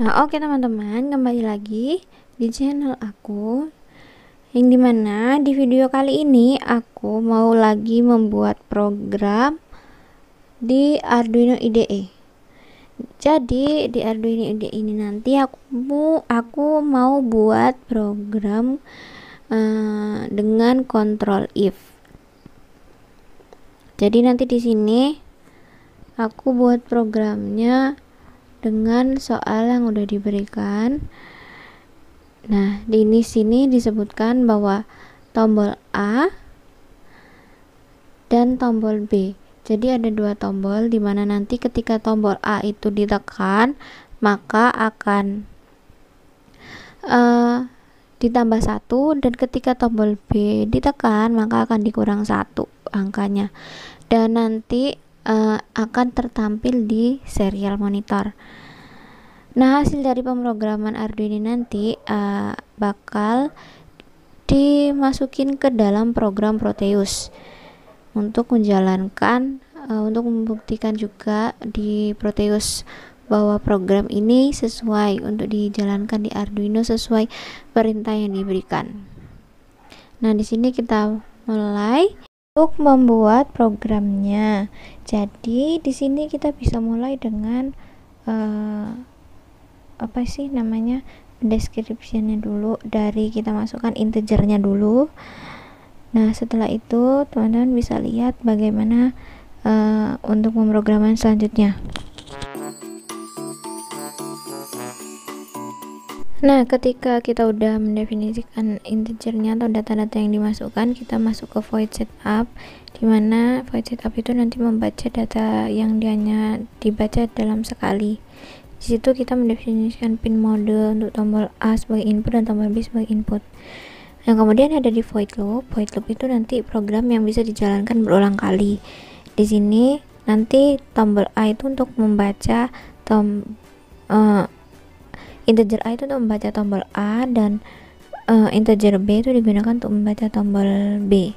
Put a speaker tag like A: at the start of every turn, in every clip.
A: Nah, oke teman-teman, kembali lagi di channel aku, yang dimana di video kali ini aku mau lagi membuat program di Arduino IDE. Jadi di Arduino IDE ini nanti aku mau buat program dengan control if. Jadi nanti di sini aku buat programnya dengan soal yang udah diberikan. Nah, di sini disebutkan bahwa tombol A dan tombol B. Jadi ada dua tombol, dimana nanti ketika tombol A itu ditekan, maka akan ditambah 1, dan ketika tombol B ditekan, maka akan dikurang 1 angkanya. Dan nanti akan tertampil di serial monitor. Nah, hasil dari pemrograman Arduino nanti bakal dimasukin ke dalam program Proteus untuk menjalankan untuk membuktikan juga di Proteus bahwa program ini sesuai untuk dijalankan di Arduino sesuai perintah yang diberikan. Nah, di sini kita mulai untuk membuat programnya. Jadi di sini kita bisa mulai dengan deskripsinya dulu, dari kita masukkan integernya dulu. Nah, setelah itu teman-teman bisa lihat bagaimana untuk pemrograman selanjutnya. Nah, ketika kita udah mendefinisikan integernya atau data-data yang dimasukkan, kita masuk ke void setup, dimana void setup itu nanti membaca data yang hanya dibaca dalam sekali. Di situ kita mendefinisikan pin mode untuk tombol A sebagai input dan tombol B sebagai input. Yang kemudian ada di void loop. Void loop itu nanti program yang bisa dijalankan berulang kali. Di sini nanti tombol A itu untuk membaca integer A itu untuk membaca tombol A, dan integer B itu digunakan untuk membaca tombol B.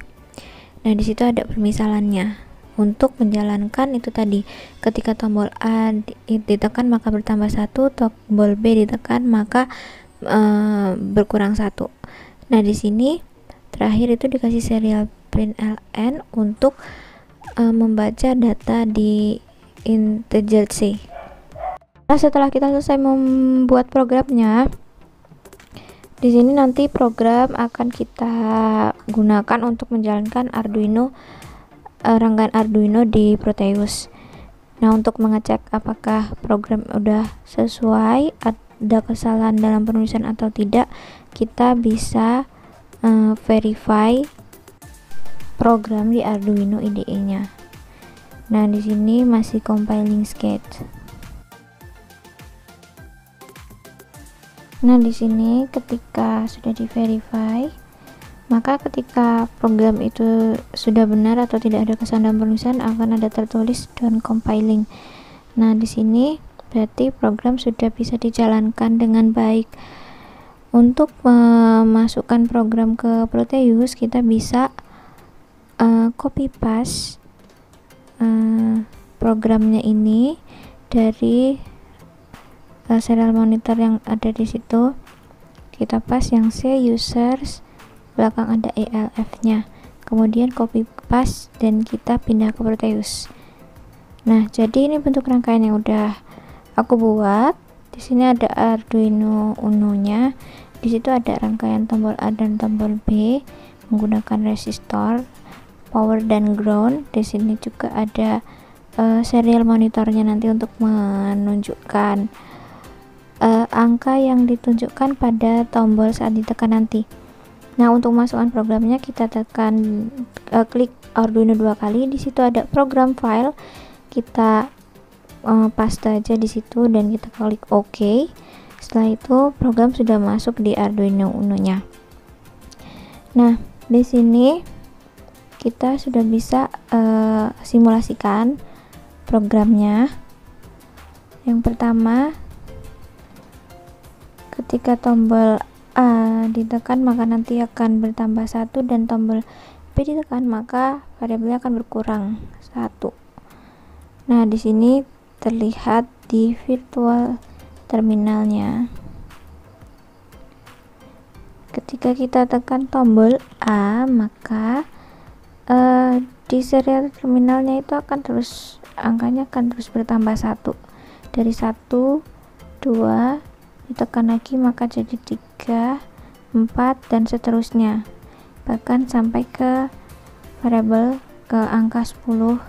A: Nah, di situ ada permisalannya. Untuk menjalankan itu tadi, ketika tombol A ditekan maka bertambah 1, tombol B ditekan maka berkurang 1. Nah, di sini terakhir itu dikasih serial println untuk membaca data di integer C. Nah, setelah kita selesai membuat programnya, di sini nanti program akan kita gunakan untuk menjalankan rangkaian Arduino di Proteus. Nah, untuk mengecek apakah program udah sesuai, ada kesalahan dalam penulisan atau tidak, kita bisa verify program di Arduino IDE-nya. Nah, di sini masih compiling sketch. Nah, di sini ketika sudah di-verify, maka ketika program itu sudah benar atau tidak ada kesalahan dalam penulisan, akan ada tertulis done compiling. Nah, di sini berarti program sudah bisa dijalankan dengan baik. Untuk memasukkan program ke Proteus, kita bisa copy paste programnya ini dari serial monitor yang ada di situ. Kita paste yang C users, belakang ada ELF nya, kemudian copy paste dan kita pindah ke Proteus. Nah, jadi ini bentuk rangkaian yang udah aku buat. Di sini ada Arduino Uno nya, di situ ada rangkaian tombol A dan tombol B menggunakan resistor, power dan ground. Di sini juga ada serial monitornya nanti untuk menunjukkan angka yang ditunjukkan pada tombol saat ditekan nanti. Nah, untuk masukkan programnya kita tekan klik Arduino 2 kali. Di situ ada program file, kita paste aja di situ dan kita klik OK. Setelah itu program sudah masuk di Arduino Uno nya. Nah, di sini kita sudah bisa simulasikan programnya. Yang pertama, ketika tombol A ditekan maka nanti akan bertambah 1, dan tombol B ditekan maka variabelnya akan berkurang 1. Nah, di sini terlihat di virtual terminalnya. Ketika kita tekan tombol A, maka di serial terminalnya itu akan terus, angkanya akan terus bertambah 1, dari 1, 2, ditekan lagi maka jadi 3, 4, dan seterusnya, bahkan sampai ke variabel ke angka 10.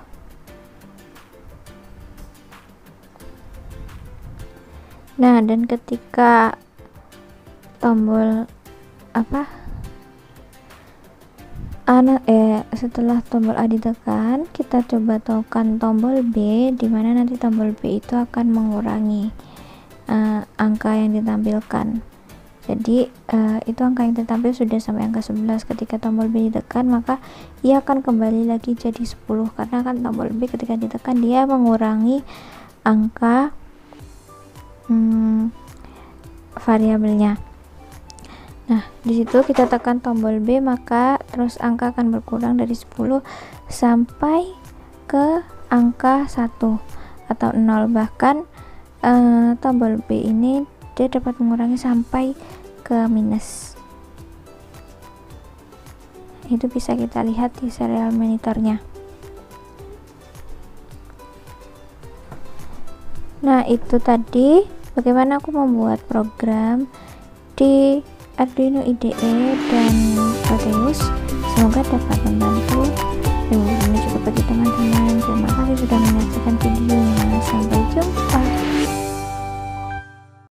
A: Nah, dan ketika tombol setelah tombol A ditekan, kita coba tekan tombol B, dimana nanti tombol B itu akan mengurangi angka yang ditampilkan. Jadi itu angka yang ditampil sudah sampai angka 11. Ketika tombol B ditekan, maka ia akan kembali lagi jadi 10, karena kan tombol B ketika ditekan dia mengurangi angka variabelnya. Nah, di situ kita tekan tombol B, maka terus angka akan berkurang dari 10 sampai ke angka 1 atau 0. Bahkan tombol B ini dia dapat mengurangi sampai ke minus. Itu bisa kita lihat di serial monitornya. Nah, itu tadi bagaimana aku membuat program di Arduino IDE dan Proteus. Semoga dapat membantu. Ini cukup bagi teman-teman. Terima kasih sudah menyaksikan videonya. Sampai jumpa.